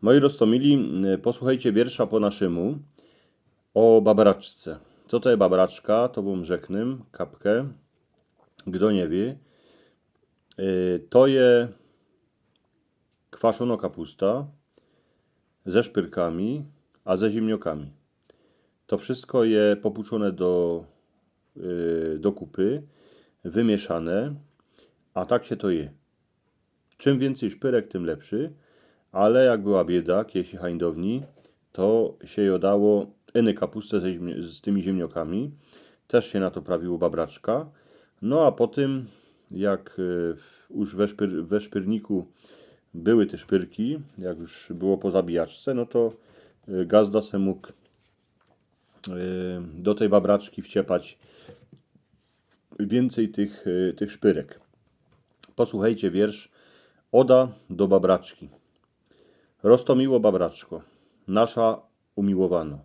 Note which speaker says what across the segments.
Speaker 1: Moi roztomili, posłuchajcie wiersza po naszemu o babraczce. Co to jest babraczka? To wam rzeknym, kapkę. Kto nie wie, to je kwaszono kapusta ze szpyrkami, a ze ziemniokami. To wszystko je popuczone do kupy, wymieszane, a tak się to je. Czym więcej szpyrek, tym lepszy, ale jak była bieda, kiedyś hańdowni, to się jodało kapustę z tymi ziemniokami. Też się na to prawiło babraczka. No a po tym, jak już we szpyrniku były te szpyrki, jak już było po zabijaczce, no to gazda se mógł do tej babraczki wciepać więcej tych szpyrek. Posłuchajcie wiersz Oda do babraczki. Roztomiło babraczko, nasza umiłowano.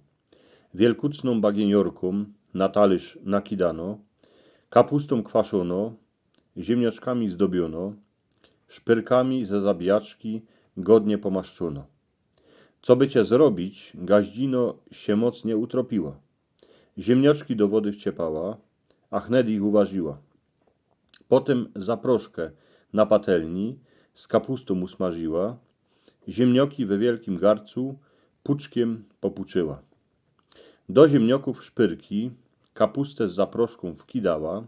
Speaker 1: Wielkucną bagieniorką na talerz nakidano, kapustą kwaszono, ziemniaczkami zdobiono, szpyrkami ze zabijaczki godnie pomaszczono. Co by cię zrobić, gaździno się mocnie utropiła. Ziemniaczki do wody wciepała, a chned ich uważyła. Potem zaproszkę na patelni z kapustą usmażyła, ziemnioki we wielkim garcu puczkiem popuczyła. Do ziemnioków szpyrki kapustę z zaproszką wkidała,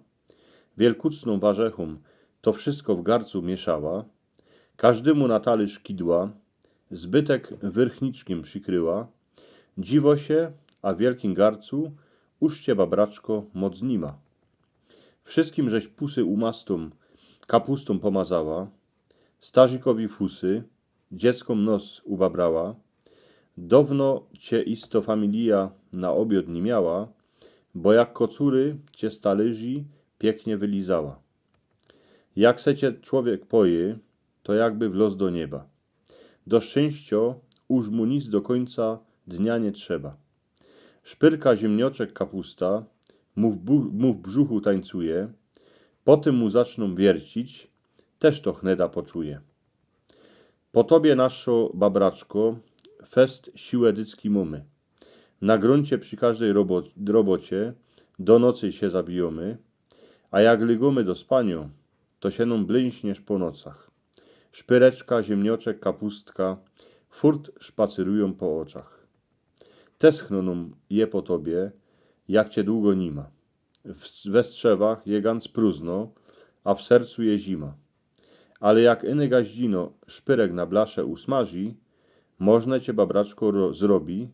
Speaker 1: wielkucną warzechą to wszystko w garcu mieszała, każdemu na talerz kidła, zbytek wyrchniczkiem przykryła, dziwo się, a w wielkim garcu uście babraczko moc nie ma. Wszystkim żeś pusy umastą kapustą pomazała, starzikowi fusy, dzieckom nos ubabrała, dawno cię isto familia na obiad nie miała, bo jak kocury cię z talerzy pięknie wylizała. Jak se cię człowiek poje, to jakby w los do nieba. Do szczęścia już mu nic do końca dnia nie trzeba. Szpyrka, ziemnioczek, kapusta mu w brzuchu tańcuje, potem mu zaczną wiercić, też to chneda poczuje. Po tobie naszo babraczko, fest siłę dycki mamy. Na gruncie przy każdej robocie do nocy się zabijamy, a jak lygamy do spania, to się nam blęśniesz po nocach. Szpyreczka, ziemnioczek, kapustka, furt szpacerują po oczach. Teschną je po tobie, jak cię długo nie ma. We strzewach je ganz próżno, a w sercu je zima. Ale jak iny gaździno szpyrek na blasze usmaży, można cię babraczko zrobi,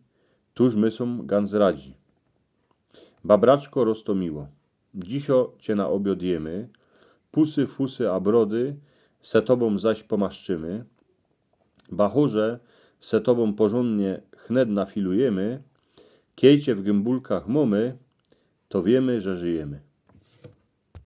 Speaker 1: tuż my są ganz radzi. Babraczko roztomiło, dzisio cię na obiad jemy, pusy, fusy, a brody se tobą zaś pomaszczymy, bachorze se tobą porządnie chned nafilujemy, kiejcie w gębulkach mamy, to wiemy, że żyjemy.